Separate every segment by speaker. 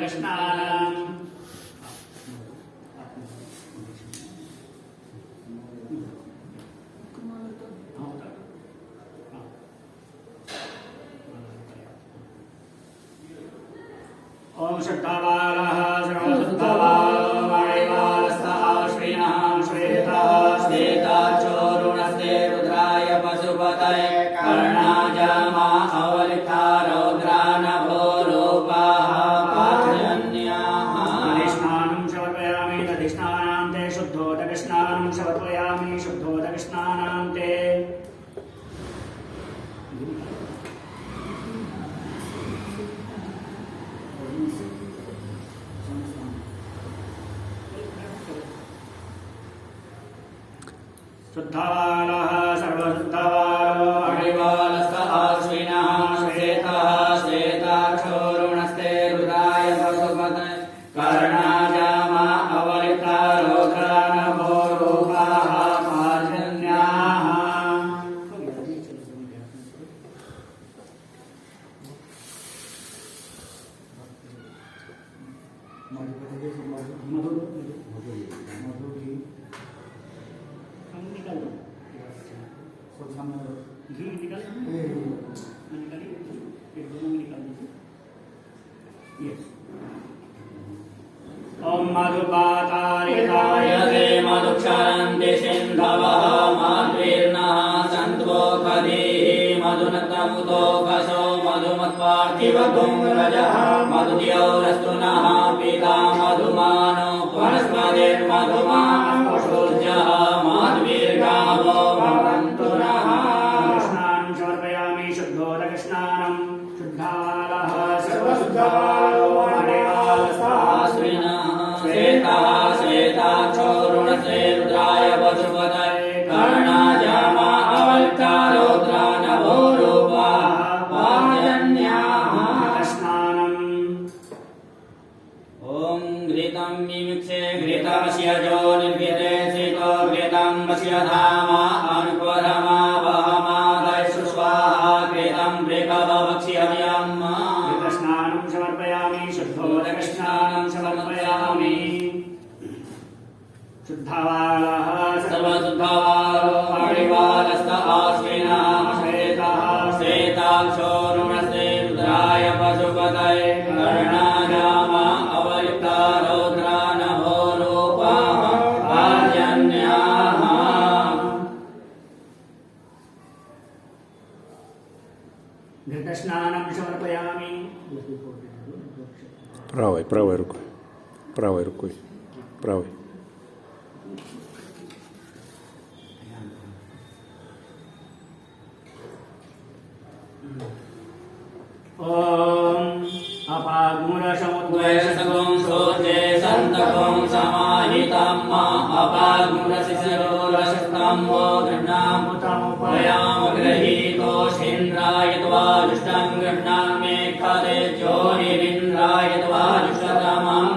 Speaker 1: शुद्धोदकस्नानम् ओम शुद्धवालः सर्वशुद्धवालो वायुवालस्ताश्विनः श्वेतः श्वेताक्षोरुणस्ते रुद्राय पशुपतये कर्णाजामा अवलिता रौद्रा नभो रूपाः पाठयन्याः अधिष्ठानं समर्पयामि तदिष्ठानान्ते शुद्धोदकस्नानं समर्पयामि शुद्धोदकस्नानान्ते शुद्धवालः सर्वशुद्धवालो अणिवालस्ताश्विनः श्वेतः श्वेताक्षोरुणस्ते रुद्राय पशुपतये कर्णाजामा अवलिता रौद्रा नभो रूपाः पाठयन्याः घी निकाल ओम मधुपातारिताय ते मधुक्षरन्ति सिन्धवः माद्वीर्णः सन्त्वोपदीः मधुनतमुतो कसो मधुमत्पार्थिवगुंरजः मधुद्यौरस्तु नः पिता मधुमानो वनस्पतिर्मधुमान् पशुर्जः माद्वीर्गावो भवन्तु नः स्नानं समर्पयामि शुद्धोदकस्नानं शुद्धवालः सर्वशुद्धवालो अणिवालस्ताश्विनः श्वेतः श्वेताक्षोरुणस्ते रुद्राय पशुपतये कर्णाजामा अवलिता रौद्रा नभो रूपाः पाठयन्याः स्नानम् ॐ घृतं मिमिक्षे घृतमस्य जो निर्घृते सितो घृतं वस्य धामा अनुपधमा वहमादयसु स्वाहा घृतं बृहभवक्ष्यम्यम् घृतस्नानं समर्पयामि शुद्धोदकस्नानं समर्पयामि शुद्धवालः सर्वशुद्धवालो अणिवालस्ताश्विनः श्वेतः श्वेताक्षोरुणस्ते रुद्राय पशुपतये कर्णाजामा अवलिता रौद्रा नभो रूपाः पाठयन्याः घृतस्नानं समर्पयामि
Speaker 2: правой рукой, правой.
Speaker 1: ओम अपागुणसमुद्वयसगुं सोचे सन्तकं समाहितं अपागुणशिशिरोरसस्तं वो गृह्णामुतमुपयामगृहीतोषीन्द्राय त्वाजुष्टं गृह्णामि खदे ज्योनिरिन्द्राय त्वाजुष्टतमं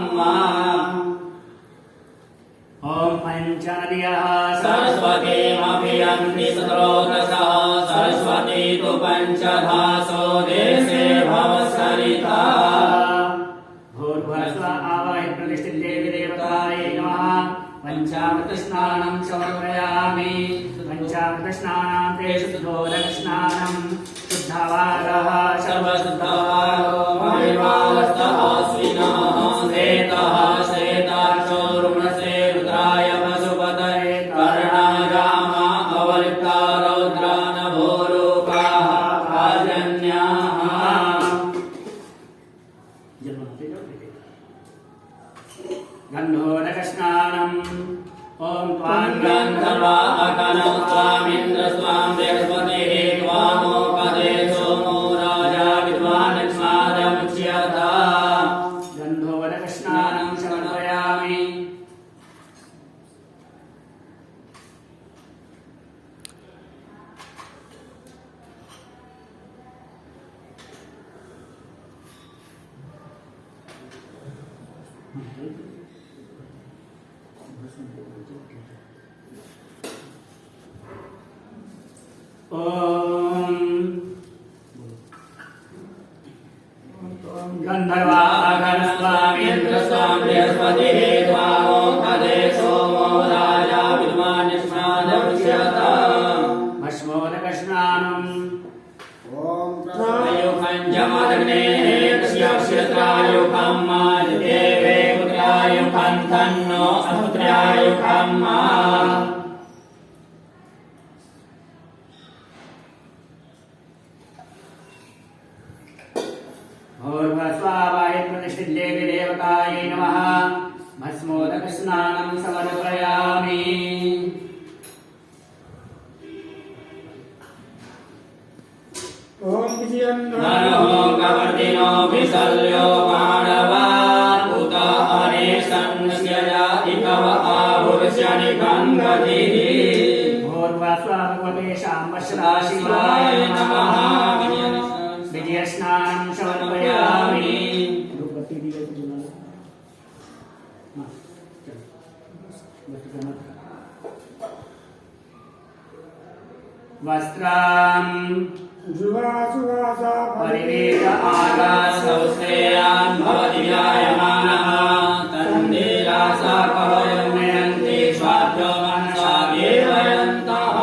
Speaker 1: ओम पंचनद्यः सरस्वतीमभियन्ति सत्रोदशः सरस्वती तु पंचधासो देशे भवसरिता भूर्भुवस्सुः आवाहि प्रतिष्ठिते देवी देवतायै नमः पंचामृतस्नानं समर्पयामि पंचामृतस्नानान्ते शुद्धोदकस्नानं शुद्धवालः सर्वशुद्धवालो अणिवालस्ताश्विनः श्वेतः श्वेताक्षोरुणस्ते रुद्राय पशुपतये कर्णाजामा अवलिता रौद्रा नभो रूपाः पाठयन्याः गन्धोदकस्नानम् ॐ त्वां गन्धर्वा अकनौ त्वामिन्द्र त्वां बृहस्पतिः त्वामोपदे सोमो राजा विद्वान् स्मादमुच्यत गन्धोदकस्नानं समर्पयामि गंधर्वा स्वामीन्द्र स्वामी बृहस्पतिः त्वामोपदे सोमो राजा विद्वान्यस्मादवृष्यता भस्मोदकस्नानम् आयुखं जमदग्ने क्षत्रायुखं देवे पुत्रायुखं तन्नो अपुत्रायुखं भूर्भस्वावाय प्रतिष्ठिदेवी देवतायै नमः भस्मोदकस्नानं समर्पयामि नरो कवर्तिनो विशल्यो मानवान् उत अनेशन्स्य जातिकव आहुर्ष्यनिकङ्गतिः भूर्भस्वाभगवते शाम्बश्राशिवाय नमः विजयस्नानं समर्पयामि वस्त्रं परिवेद आगासौश्रेयान् भवति व्यायमानः तन्देरासा कवयन्ति स्वाभ्यो मनसा देवयन्तः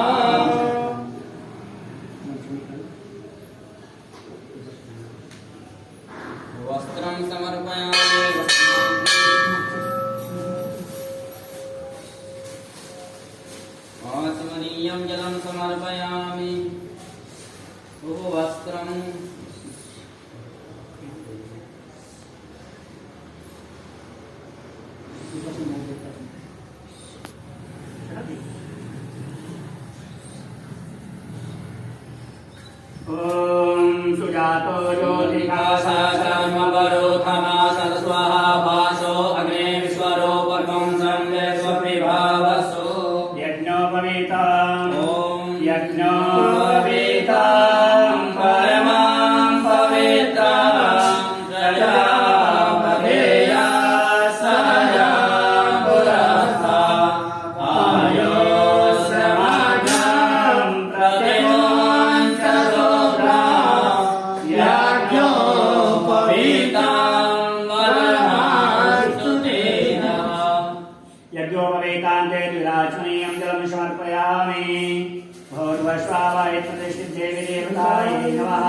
Speaker 1: वस्त्रं समर्पयामि आचमनीयं जलं समर्पयामि वस्त्रं ॐ सुजातो ज्योतिकाशा कर्मवरोधमा सरस्वः भासो अग्ने विश्वरूपकं सम्ये स्वप्रभावसो यज्ञोपवीता ॐ यज्ञोपवीता यज्ञोपवीतान्ते द्विराजनीयं जलं समर्पयामि भूर्भस्वावाय प्रतिष्ठिदेवी देवतायै नमः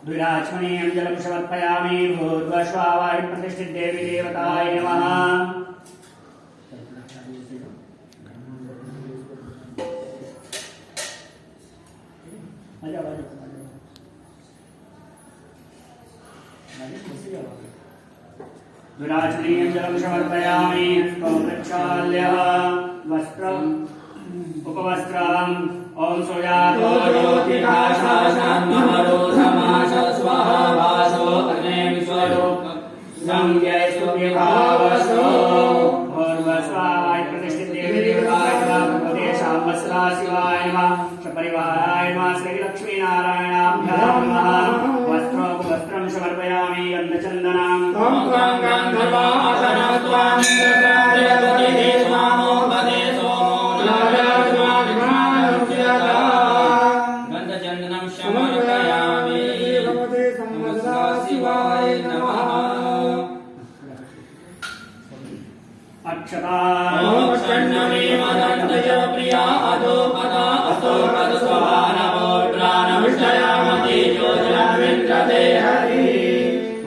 Speaker 1: द्विराजनीयं जलं समर्पयामि भूर्भस्वावाय प्रतिष्ठिदेवी देवतायै नमः द्विराजनीयं जलं समर्पयामि प्रक्षाल्य वस्त्रम् उपवस्त्रम् ॐ सुजातो ज्योतिकाशान्मरो समासस्वः भासो अग्ने विश्वरूपं जयस्तुभ्यभावसो भूर्भस्वाय प्रतिष्ठिदेवी देवताय नमः भगवते शाम्बश्राशिवाय नमः सपरिवाराय नमः श्रीलक्ष्मीनारायणाभ्यां नमः वस्त्रं समर्पयामि गन्धचन्दनं गन्धचन्दनं समर्पयामि भगवते शिवाय नमः अक्षता प्रिया अधोपदा अस्तोपद स्वभानवोट्रानविष्टयामति ज्योतिरविन्द्रते हरि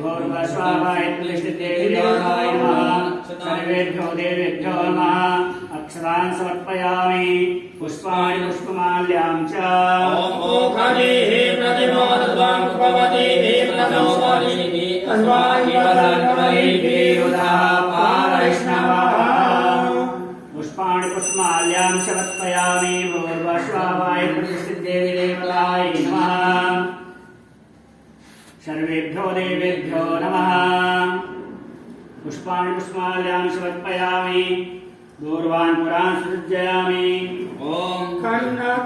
Speaker 1: भूर्भस्वावाय प्रतिष्ठिदेवी देवताय नमः सर्वेभ्यो देवेभ्यो नमः अक्षतान् समर्पयामि पुष्पाणि पुष्पमाल्यां च ॐ ओखदेः प्रतिमोदत्वां कुपवतेः प्रथमोपरिः अस्माकि वदन्त्वैः उदा पारैष्णवः पुष्पाणि पुष्पमाल्यां समर्पयामि भूर्भस्वावाय प्रतिष्ठिदेवी देवताय नमः सर्वेभ्यो देवेभ्यो नमः पुष्पाणि पुष्पमाल्यां समर्पयामि दूर्वान् पुरान् सृज्यामि ॐ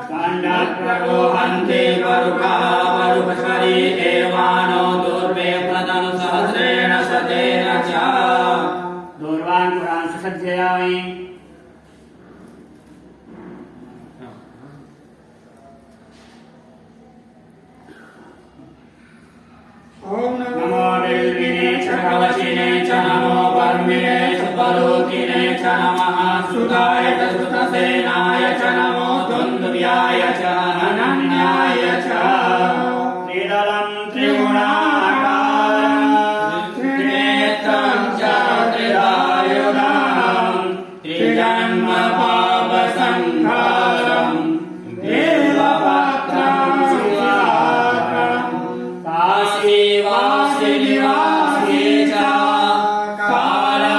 Speaker 1: काण्डाग्ररोहन्ते वरुखः वरुखरी देवानो दूर्वे प्रदनु सहस्रेण शतेन च दूर्वान् पुरान् सुसज्जयामि
Speaker 2: ओम
Speaker 1: नमो बिल्विने च कवचिने च नमो वर्मिणे च परोतिने च नमः सुताय च सुतसेनाय च नमो दुन्दुभ्याय च अनन्याय च त्रिदलं त्रिगुणाकारं त्रिनेत्रं च त्रिदायुधं त्रिजन्म पापसंहारं देववक्त्रं शिवाकरं काशी वासी निवासी च कालभैरवदर्शनं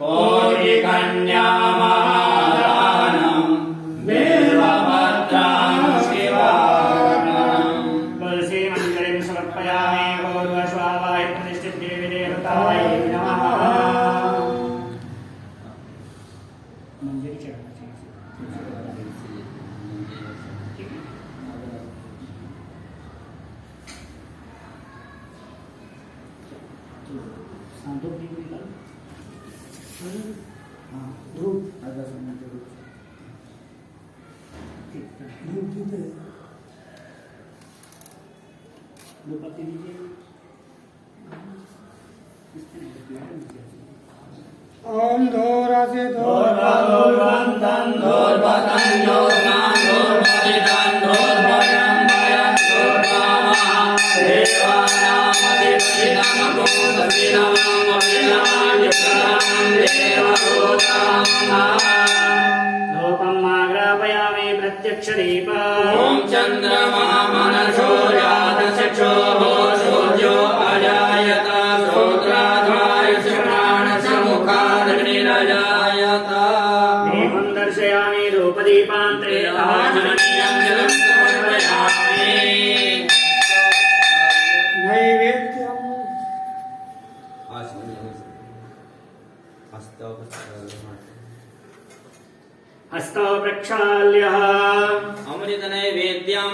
Speaker 1: कोटिकन्यामहादानं बिल्वपत्रं शिवाकरं तुलसीमञ्जरीं समर्पयामि पूर्वश्वावाय प्रतिष्ठिते देवताय नमः
Speaker 2: धूप धूप दीते
Speaker 1: दो पत्ती दीजिए
Speaker 2: ओम धोरा से
Speaker 1: धोर्वन्तं धोर्वतं धोर्वान् धोर्वदितं धोर्वयं वयं धोर्वामः धूपम् आग्रापयामि प्रत्यक्षदीप ॐ चन्द्रमा मनसो जातचक्षुः सूर्यो अजायत श्रोत्राद्वायुषप्राणस्य मुखादग्निरजायत दीपं दर्शयामि धूपदीपान्ते आचमनीयं जलं समर्पयामि
Speaker 2: नैवेद्यम
Speaker 1: हस्तौ प्रक्षाल्य
Speaker 3: अमृत नैवेद्यम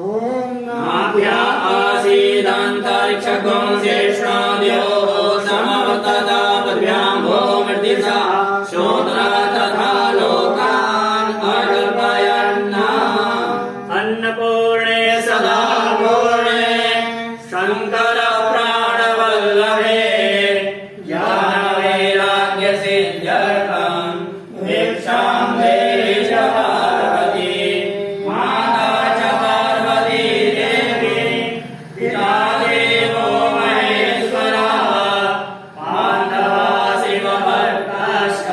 Speaker 2: ओम
Speaker 1: नाभ्या आसीदन्तरिक्षगुं शेषाद्योः समवर्तता पद्भ्यां भूमिर्दिशा श्रोत्रा तथा लोकान् अकल्पयन् अन्नपूर्णे सदा पूर्णे शङ्कर प्राणवल्लभे ज्ञानवैराग्यसिद्ध्यर्थं भिक्षां देहि च पार्वती माता च पार्वती देवी पिता देवो महेश्वरः पाण्डवा शिवभक्ताश्च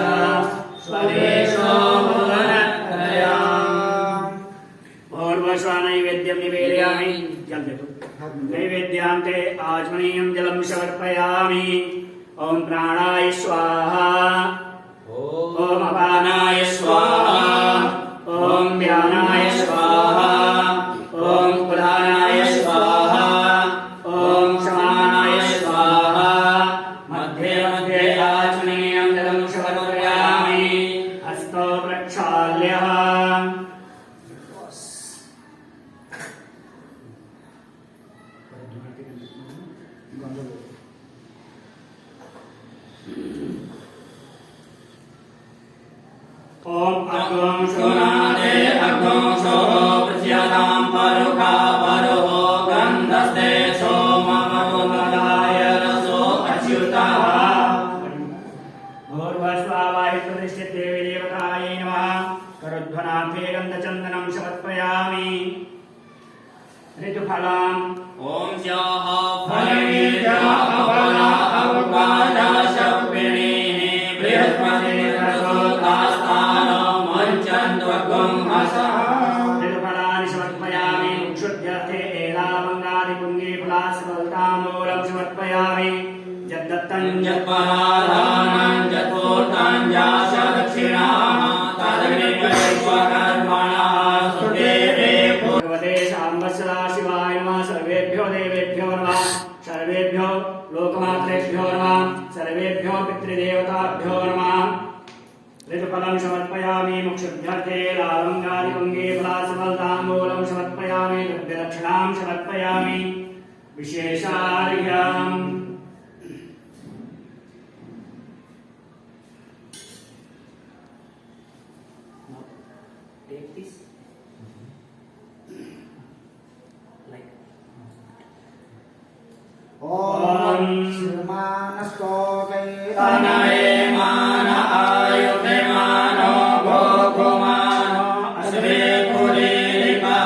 Speaker 1: स्वदेशो भुवनत्रयम् पूर्वश्वानैवेद्यं निवेदयामि जल दे दो नैवेद्यान्ते आचमनीयं जलं समर्पयामि ॐ प्राणाय स्वाहा ॐ अपानाय स्वाहा ॐ व्यानाय स्वाहा ॐ उदानाय स्वाहा ॐ समानाय स्वाहा मध्ये मध्ये आचमनीयं जलं समर्पयामि हस्तौ प्रक्षाल्य ॐ अग्नं शोनादे अग्नं शो प्रस्यतां परुखा परुः गन्धस्ते सोममरुमदाय रसो अच्युतः भूर्भस्वावाहि प्रतिष्ठिते देवी देवतायै नमः करोध्वनाथे गन्धचन्दनं समर्पयामि ऋतुफलाम्
Speaker 3: ॐ स्याः
Speaker 1: फलनीजा अफला अवकाशशक्तिनीः बृहस्पतिर्रसोतास्तानो मञ्चन्द्वगुं हसः ऋतुफलानि समर्पयामि क्षुद्ध्यर्थे एलावङ्गादिपुङ्गे फलास्फलताम्बूलं समर्पयामि यद्दत्तं
Speaker 3: यत्पराधानं यत्पूर्तं जाश दक्षिणाः तदग्निपरिष्वकर्मणः स्तुते
Speaker 1: भगवते शाम्बस्सदा शिवाय नमः सर्वेभ्यो देवेभ्यो नमः सर्वेभ्यो लोकमात्रेभ्यो नमः सर्वेभ्यो पितृदेवताभ्यो नमः ऋतुफलं समर्पयामि मुक्षुभ्यर्थे लालङ्गादिपुङ्गे फलास्फलताम्बूलं समर्पयामि द्रव्यदक्षिणां समर्पयामि विशेषार्घ्यम् take this like
Speaker 2: Om Shrimanastokay
Speaker 3: तनये मान आयुधे मानो भोगुमानो अस्मे पुरीरिपः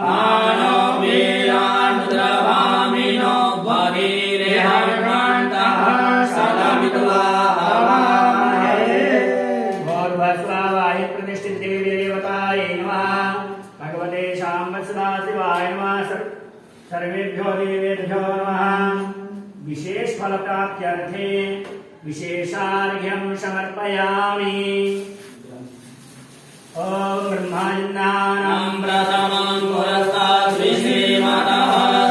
Speaker 3: मानो वीरानुद्रभामिनो बहिरे हर्षन्तः सदमित्वा
Speaker 1: भोर्भस्वावाहि प्रतिष्ठित देवी देवतायै नमः भगवते शाम्ब सदाशिवाय नमः सर्वेभ्यो देवेभ्यो नमः विशेष फल प्राप्त्यर्थे विशेषार्घ्यं समर्पयामि ओम ब्रह्मज्ञानं
Speaker 3: प्रथमं पुरस्तात् श्रीमतः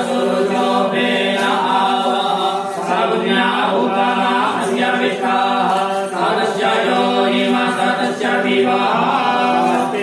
Speaker 3: सुरुचोपेन आवः सर्वज्ञा उपमा अस्य विष्टाः सदस्य योनिम सदस्य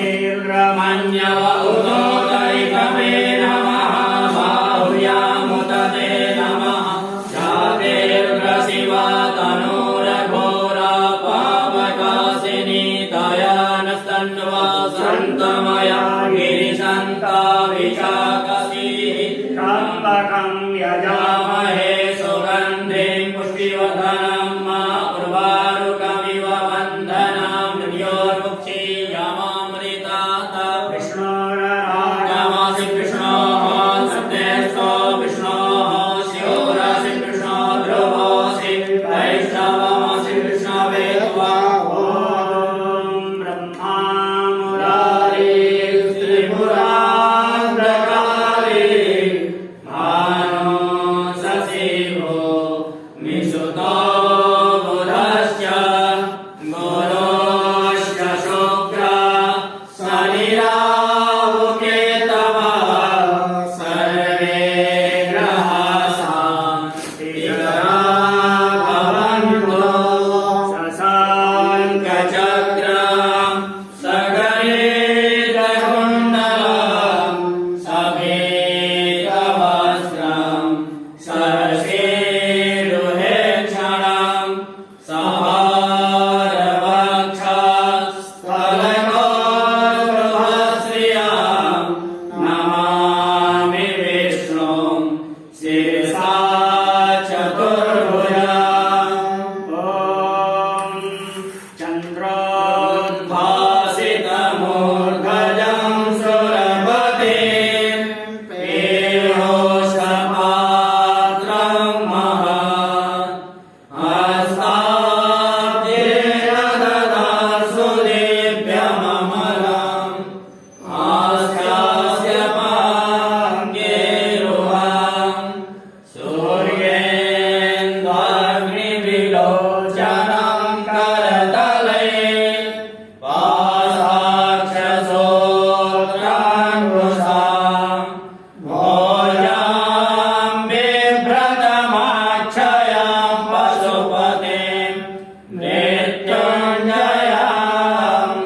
Speaker 3: विवाहस्तेर्मन्यव उदोदरिकमे नमः बाहुर्यामुदते नमः जातेर्ग्रसिवा तनूरघोरा पापकासिनी दयानस्तन्वा सन्तमया गिरिशन्ता विशाखसीः
Speaker 1: त्र्यम्बकं
Speaker 3: यजामहे सुगन्धिं पुष्टिवर्धनं मा उर्वारुकमिव बन्धनां मृत्योर्मुक्षीयमामृतात् नमसि कृष्णोः सत्यस्थो विष्णोः शिवरासि कृष्णो ध्रुवोऽसि वैष्णवमसि कृष्णवे त्वा
Speaker 1: ब्रह्मा
Speaker 3: मुरारी त्रिपुरान्धकारी मानो सशिवो मिषुतो बुधश्च गुरोश्च शुक्र शनिराहुकेतवः सर्वे ग्रहाः शान्तिकरा भवन्तु शशाङ्कचक्रं सगरेतकुण्डलं सफेदवस्त्रं सरसेरुहेक्षणं सहारवक्षस्थलकोर्ध्वश्रियं नमामि विष्णुं शिरसा चतुर्भुजम्
Speaker 1: ॐ चन्द्रो
Speaker 3: भासितमूर्धजं सुरपतिं पीयूषपात्रं महत् हस्ताब्जेन ददासु दिव्यममलम् आस्यास्य पाङ्गेरुहं सूर्येन्द्वाग्निविलोचनं करतले पासाक्षसोत्राङ्कुशां भोजां बिभ्रतमाक्षयां पशुपतिं मृत्युञ्जयां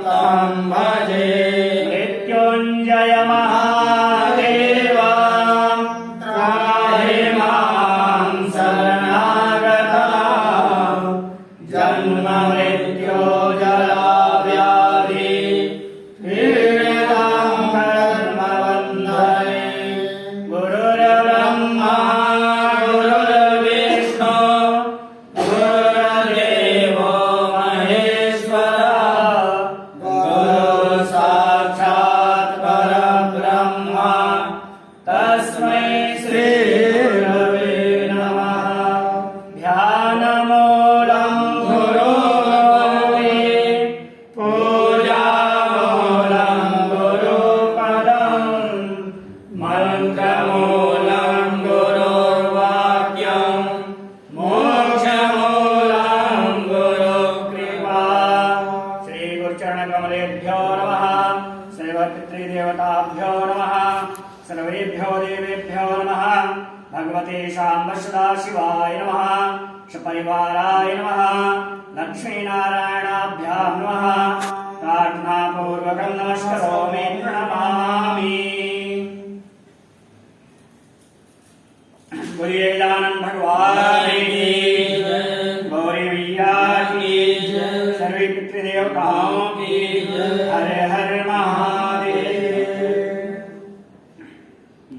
Speaker 3: तं भजे
Speaker 1: मृत्युञ्जय महादेव त्राहि मां शरणागतां जन्म मृत्यो जरा व्याधि पीडितां कर्मबन्धने गुरुर्ब्रह्मा गुरुर्विष्णु गुरुर्देवो महेश्वरः गुरु साक्षात् परब्रह्म तस्मै श्री गुरवे नमः ध्यानमूलं गुरोर्भवे पूजामूलं गुरुपदं मन्त्रमूलं गुरोर्वाक्यं मोक्षमूलं गुरुकृपा श्रीगुरुचरणकमलेभ्यो नमः सर्वपितृदेवताभ्यो नमः सर्वेभ्यो देवेभ्यो नमः भगवते शाम्ब सदाशिवाय नमः सपरिवाराय नमः लक्ष्मीनारायणाभ्यां नमः प्रार्थनापूर्वकं नमस्करोमि प्रणमामि बोलिए गजानन भगवान की गौरी मैया की सर्वे पितृदेवताओं की हर हर